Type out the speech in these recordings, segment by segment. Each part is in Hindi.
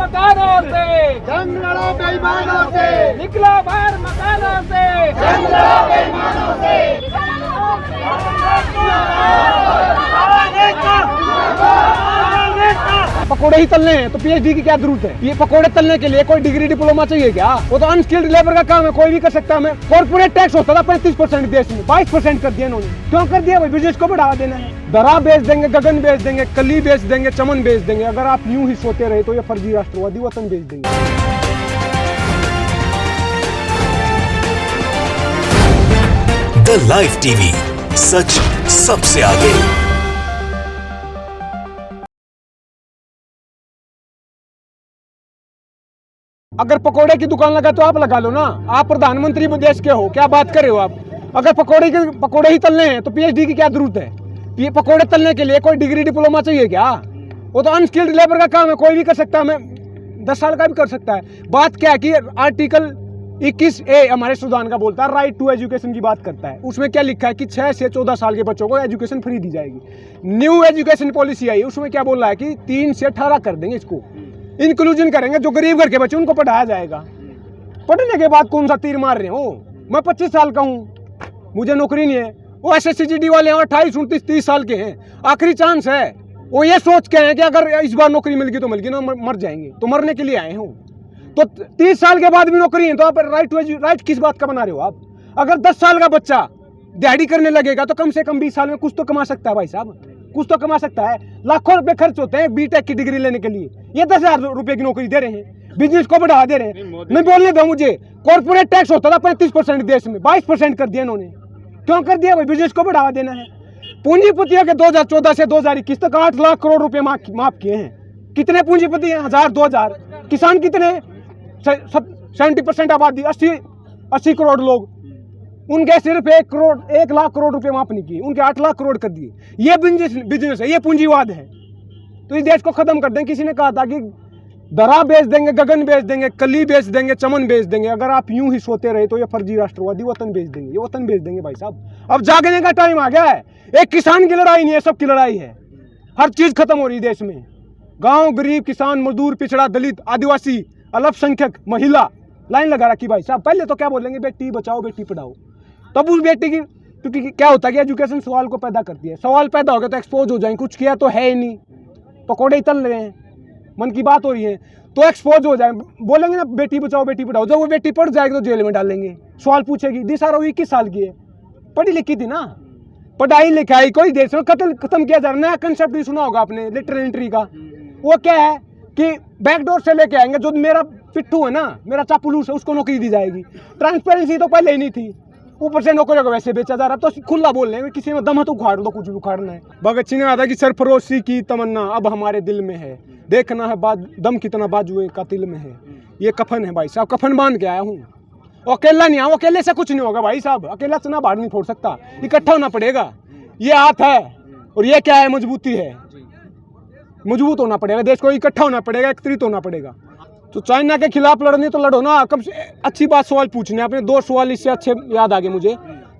मकानों से, जंग लड़ो बेईमानों से, निकलो बाहर मकानों से, जंग लड़ो बेईमानों से। पकोड़े ही तलने हैं तो पीएचडी की क्या जरूरत है? ये पकोड़े तलने के लिए कोई डिग्री डिप्लोमा चाहिए क्या? वो तो अनस्किल्ड लेबर का काम है, कोई भी कर सकता है। कॉर्पोरेट टैक्स होता था 35% देश में, 22% कर दिया इन्होंने। क्यों कर दिया भाई? बिजनेस को बढ़ावा देना है। दरा बेच देंगे, गगन बेच देंगे, कली बेच देंगे, चमन बेच देंगे। अगर आप यूं ही सोते रहे तो ये फर्जी राष्ट्रवादी वतन बेच देंगे। द लाइव टीवी, सच सबसे आगे। अगर पकोड़े की दुकान लगा तो आप लगा लो ना। आप प्रधानमंत्री देश के हो, क्या बात कर रहे हो आप? अगर पकोड़े ही तलने हैं तो पीएचडी की क्या जरूरत है? ये पकोड़े तलने के लिए कोई डिग्री डिप्लोमा चाहिए क्या? वो तो अनस्किल्ड लेबर का काम है, कोई भी कर सकता है। मैं 10 साल का भी कर सकता है। बात क्या है कि आर्टिकल 21A हमारे संविधान का बोलता है, राइट टू एजुकेशन की बात करता है। उसमें क्या लिखा है कि 6 से 14 साल के बच्चों को एजुकेशन फ्री दी जाएगी। न्यू एजुकेशन पॉलिसी आई, उसमें क्या बोल रहा है कि 3 से 18 कर देंगे, इसको इंक्लूजन करेंगे। जो गरीब घर के बच्चे उनको पढ़ाया जाएगा। पढ़ने के बाद कौन सा तीर मार रहे हो? मैं 25 साल का हूँ, मुझे नौकरी नहीं है। वो SSCGD वाले 28, 29, 30 साल के हैं, आखिरी चांस है। वो ये सोच के हैं कि अगर इस बार नौकरी मिल गई तो मिल गई, ना मर जाएंगे। तो मरने के लिए आए हो। तो 30 साल के बाद भी नौकरी है तो आप राइट किस बात का बना रहे हो आप? अगर 10 साल का बच्चा दिहाड़ी करने लगेगा तो कम से कम 20 साल में कुछ तो कमा सकता है भाई साहब, कुछ तो कमा सकता है। लाखों रुपए खर्च होते हैं बीटेक की डिग्री लेने के लिए, ये 10,000 रुपए की नौकरी दे रहे हैं, बिजनेस को बढ़ा दे रहे हैं। नहीं बोलने दो मुझे। कॉर्पोरेट टैक्स होता था 35% देश में, 22% कर दिया इन्होंने। क्यों कर दिया भाई? बिजनेस को बढ़ावा देना है। पूंजीपतियों के 2014 से 2021 तक 8 लाख करोड़ रुपए माफ किए हैं। कितने पूंजीपति हैं? 1000, 2000। किसान कितने? 70% आबादी, 80 करोड़ लोग। उनके सिर्फ 1 लाख करोड़ रुपए माफ नहीं किए, उनके 8 लाख करोड़ कर दिए। ये बिजनेस है, ये पूंजीवाद है। तो इस देश को खत्म कर देंगे। किसी ने कहा था कि दरा बेच देंगे, गगन बेच देंगे, कली बेच देंगे, चमन बेच देंगे। अगर आप यूं ही सोते रहे तो ये फर्जी राष्ट्रवादी वतन बेच देंगे। ये वतन बेच देंगे भाई साहब। अब जागने का टाइम आ गया है। एक किसान की लड़ाई नहीं है, सबकी लड़ाई है। हर चीज खत्म हो रही है देश में। गांव, गरीब, किसान, मजदूर, पिछड़ा, दलित, आदिवासी, अल्पसंख्यक, महिला लाइन लगा रखी भाई साहब। पहले तो क्या बोलेंगे? बेटी बचाओ, बेटी पढ़ाओ। तब उस बेटी की, क्योंकि क्या होता है कि एजुकेशन सवाल को पैदा करती है। सवाल पैदा हो गया तो एक्सपोज हो जाएंगे। कुछ किया तो है ही नहीं, पकौड़े ही तल रहे हैं, मन की बात हो रही है तो एक्सपोज हो जाए। बोलेंगे ना बेटी बचाओ, बेटी पढ़ाओ। जब वो बेटी पढ़ जाएगी तो जेल में डालेंगे। सवाल पूछेगी। दिशा रवि 21 साल की है, पढ़ी लिखी थी ना। पढ़ाई लिखाई कोई देश में खत्म किया जा रहा है। नया कंसेप्ट भी सुना होगा आपने लिटरल एंट्री का। वो क्या है कि बैकडोर से लेके आएंगे। जो मेरा पिट्ठू है ना, मेरा चापलूस है, उसको नौकरी दी जाएगी। ट्रांसपेरेंसी तो पहले ही नहीं थी, ऊपर से नौकरियों को वैसे बेचा जा रहा। तो खुला बोल रहे हैं, किसी में दम है तो उखाड़ दो, कुछ भी उखाड़ना है। भगत सिंह ने कहा था कि सरफरोशी की तमन्ना अब हमारे दिल में है, देखना है दम कितना बाजुए का तिल में है। ये कफन है भाई साहब, कफन बांध के आया हूँ। अकेला नहीं आऊँ, अकेले से कुछ नहीं होगा भाई साहब। अकेला चना बाहर नहीं फोड़ सकता, इकट्ठा होना पड़ेगा। ये हाथ है और ये क्या है? मजबूती है। मजबूत होना पड़ेगा, देश को इकट्ठा होना पड़ेगा, एकत्रित होना पड़ेगा। तो चाइना के खिलाफ लड़ने तो लड़ो ना। कम से अच्छी बात सवाल पूछने आपने। 2 सवाल इससे अच्छे याद आ गए मुझे।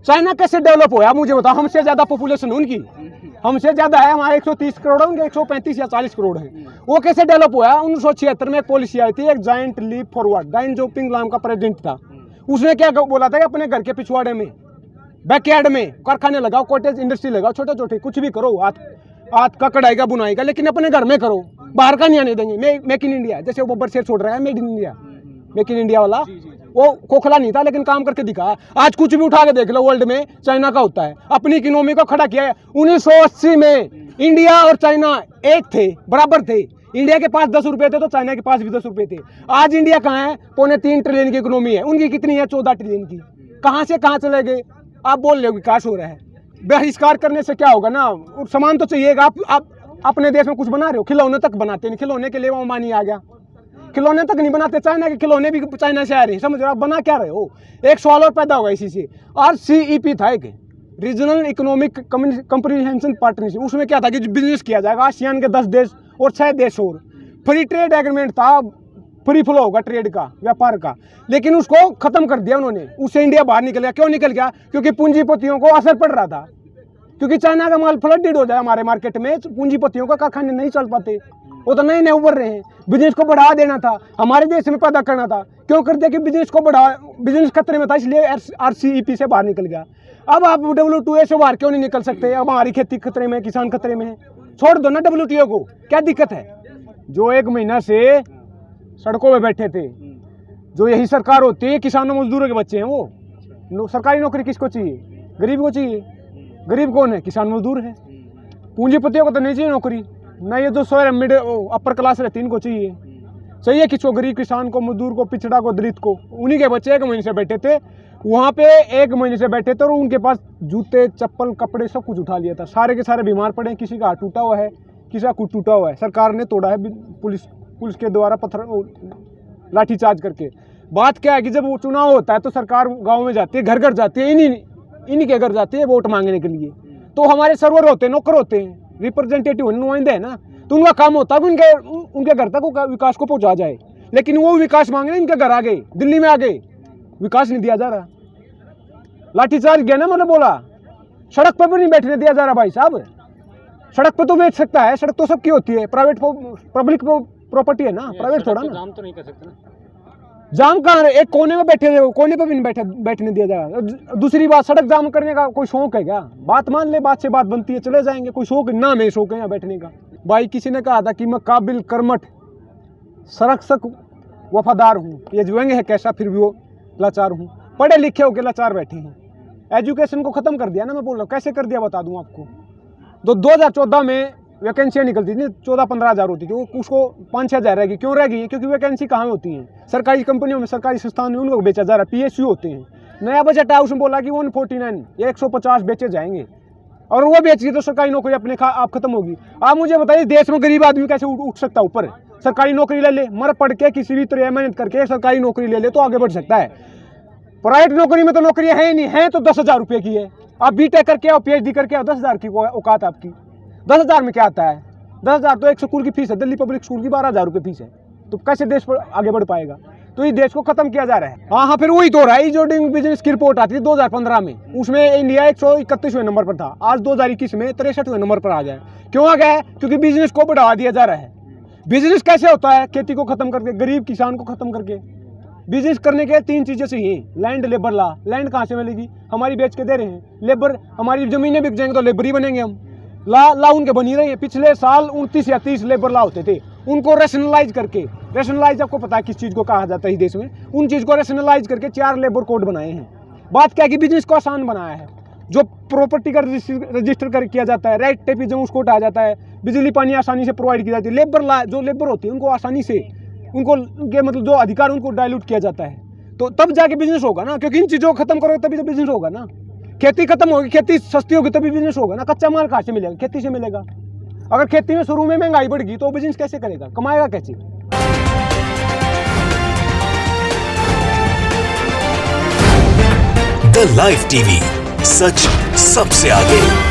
चाइना कैसे डेवलप हुआ मुझे बताओ। हमसे ज्यादा पॉपुलेशन उनकी, हमसे ज्यादा है। हमारे 130 करोड़ है, उनके 135 या 40 करोड़ है। वो कैसे डेवलप हुआ? 1976 में एक पॉलिसी आई थी, एक जायंट लीप फॉरवर्ड। डाइन जोपिंग नाम का प्रेसिडेंट था। उसने क्या बोला था कि अपने घर के पिछवाड़े में, बैकयार्ड में कारखाने लगाओ, कॉटेज इंडस्ट्री लगाओ, छोटे छोटे कुछ भी करो, हाथ का कढ़ाई का, बुनाई का, लेकिन अपने घर में करो, बाहर का नहीं आने देंगे। मेक इन इंडिया, जैसे वो बब्बर शेर छोड़ रहा है, made in India, make in India वाला। वो खोखला नहीं था लेकिन काम करके दिखा। आज कुछ भी उठा के देख लो वर्ल्ड में चाइना का होता है। अपनी इकोनॉमी को खड़ा किया है। 1980 में इंडिया और चाइना एक थे, बराबर थे। इंडिया के पास 10 रुपए थे तो चाइना के पास भी 10 रुपए थे। आज इंडिया कहाँ है? 3.25 ट्रिलियन की इकोनॉमी है, उनकी कितनी है? 14 ट्रिलियन की। कहाँ से कहाँ चले गए? आप बोल रहे हो विकास हो रहा है। बहिष्कार करने से क्या होगा ना, सामान तो चाहिएगा। आप अपने देश में कुछ बना रहे हो, खिलौने तक बनाते नहीं। खिलौने के लिए वो अंबानी आ गया, खिलौने तक नहीं बनाते। चाइना के खिलौने भी चाइना से आ रहे हैं, समझ रहे हो? आप बना क्या रहे हो? एक सवाल और पैदा होगा इसी से। RCEP था एक, रीजनल इकोनॉमिक कंप्रीहेंशन पार्टनरशिप। उसमें क्या था कि बिजनेस किया जाएगा आसियान के 10 देश और 6 देश और। फ्री ट्रेड एग्रीमेंट था, फ्री फ्लो होगा ट्रेड का, व्यापार का, लेकिन उसको खत्म कर दिया उन्होंने। उससे इंडिया बाहर निकल गया। क्यों निकल गया? क्योंकि पूंजीपतियों को असर पड़ रहा था। क्योंकि चाइना का माल फ्लडेड हो जाए हमारे मार्केट में, पूंजीपतियों का कारखाने नहीं चल पाते वो तो नए नए उभर रहे हैं। बिजनेस को बढ़ावा देना था, हमारे देश में पैदा करना था, क्यों कर दिया कि बिजनेस को बढ़ावा, बिजनेस खतरे में था इसलिए RCEP से बाहर निकल गया। अब आप WTO से बाहर क्यों नहीं निकल सकते? अब हमारी खेती खतरे में, किसान खतरे में है, छोड़ दो ना WTO को, क्या दिक्कत है? जो 1 महीना से सड़कों में बैठे थे, जो यही सरकार होती है, किसानों मजदूरों के बच्चे हैं वो। सरकारी नौकरी किसको चाहिए? गरीब को चाहिए। गरीब कौन है? किसान मजदूर है। पूंजीपतियों को तो नहीं चाहिए नौकरी, ना ये जो सोयर मिड अपर क्लास रहती है इनको चाहिए। चाहिए किसको? गरीब किसान को, मजदूर को, पिछड़ा को, दलित को। उन्हीं के बच्चे 1 महीने से बैठे थे वहाँ पे, 1 महीने से बैठे थे और उनके पास जूते, चप्पल, कपड़े सब कुछ उठा लिया था। सारे के सारे बीमार पड़े हैं, किसी का हाथ टूटा हुआ है, किसी का कुछ टूटा हुआ है। सरकार ने तोड़ा है पुलिस के द्वारा लाठीचार्ज करके। बात क्या है कि जब वो चुनाव होता है तो सरकार गाँव में जाती है, घर घर जाती है, इन्हीं के घर जाती है वोट मांगने के लिए। तो हमारे सर्वर होते हैं, नौकर होते हैं, रिप्रेजेंटेटिव नुमाइंदे है ना, तो उनका काम होता है कि उनके घर तक विकास को पहुंचा जाए। लेकिन वो विकास मांगने इनके घर आ गए, दिल्ली में आ गए, विकास नहीं दिया जा रहा। लाठीचार्ज गया ना, मतलब बोला, सड़क पर भी नहीं बैठने दिया जा रहा। भाई साहब, सड़क पर तो बेच सकता है, सड़क तो सबकी होती है, प्राइवेट पब्लिक प्रॉपर्टी है ना, प्राइवेट थोड़ा ना। जाम तो नहीं कर सकते ना। जाम कहाँ? एक कोने में बैठे रहे, कोने पर भी नहीं बैठने दिया जाएगा। दूसरी बात, सड़क जाम करने का कोई शौक है क्या? बात मान ले, बात से बात बनती है, चले जाएंगे, कोई शौक ना में शौक है यहाँ बैठने का। भाई किसी ने कहा था कि मैं काबिल, कर्मठ, सरक्षक, वफादार हूँ। ये व्यंग्य है कैसा? फिर भी वो लाचार हूँ। पढ़े लिखे होकर लाचार बैठे हैं। एजुकेशन को खत्म कर दिया ना, मैं बोल रहा हूँ। कैसे कर दिया बता दूँ आपको। तो 2014 में वैकेंसियाँ निकलती थी, 14-15 हज़ार होती थी, वो उसको 5-6 हज़ार रहेगी। क्यों रहेगी? क्योंकि वैकेंसी कहाँ होती हैं? सरकारी कंपनियों में, सरकारी संस्थान में, उनको बेचा जा रहा है। PSU होते हैं। नया बजट आया, उसमें बोला कि 149 या 150 बेचे जाएंगे, और वो बेची तो सरकारी नौकरी अपने आप खत्म होगी। आप मुझे बताइए, देश में गरीब आदमी कैसे उठ सकता है ऊपर? सरकारी नौकरी ले ले, मर पढ़ के, किसी भी तरह मेहनत करके सरकारी नौकरी ले ले तो आगे बढ़ सकता है। प्राइवेट नौकरी में तो नौकरियाँ है ही नहीं, है तो 10,000 रुपये की है। आप BTech करके आओ, PhD करके आओ, 10,000 की औकात आपकी। 10,000 में क्या आता है? 10,000 तो एक स्कूल की फीस है, दिल्ली पब्लिक स्कूल की 12,000 रुपये फीस है। तो कैसे देश पर आगे बढ़ पाएगा? तो इस देश को खत्म किया जा रहा है। हाँ, फिर वही तो रहा है। जो डूइंग बिजनेस की रिपोर्ट आती थी 2015 में, उसमें इंडिया 131वें नंबर पर था। आज 2021 में 63वें नंबर पर आ गया। क्यों आ गया है? क्योंकि बिजनेस को बढ़ावा दिया जा रहा है। बिजनेस कैसे होता है? खेती को खत्म करके, गरीब किसान को खत्म करके। बिजनेस करने के 3 चीजें चाहिए। लैंड, लेबर, ला। लैंड कहाँ से मिलेगी? हमारी बेच के दे रहे हैं। लेबर, हमारी जमीनें बिक जाएंगी तो लेबर ही बनेंगे हम। ला उनके बनी रही है। पिछले साल 29 या 30 लेबर ला होते थे, उनको रेशनलाइज करके, रेशनलाइज आपको पता है किस चीज़ को कहा जाता है इस देश में, उन चीज़ को रेशनलाइज करके 4 लेबर कोड बनाए हैं। बात क्या है कि बिजनेस को आसान बनाया है। जो प्रॉपर्टी का रजिस्टर कर किया जाता है, राइट टेपिज्म उसको हटाया जाता है, बिजली पानी आसानी से प्रोवाइड की जाती है। जो लेबर होती है उनको आसानी से, उनको उनके मतलब जो अधिकार उनको डायल्यूट किया जाता है। तो तब जाके बिजनेस होगा ना, क्योंकि इन चीज़ों को खत्म करोगे तभी तो बिजनेस होगा ना। खेती खत्म होगी, खेती सस्ती होगी तभी बिजनेस होगा ना। कच्चा माल कहाँ से मिलेगा? खेती से मिलेगा। अगर खेती में शुरू में महंगाई बढ़ गई तो बिजनेस कैसे करेगा? कमाएगा कैसे? द लाइव टीवी, सच सबसे आगे।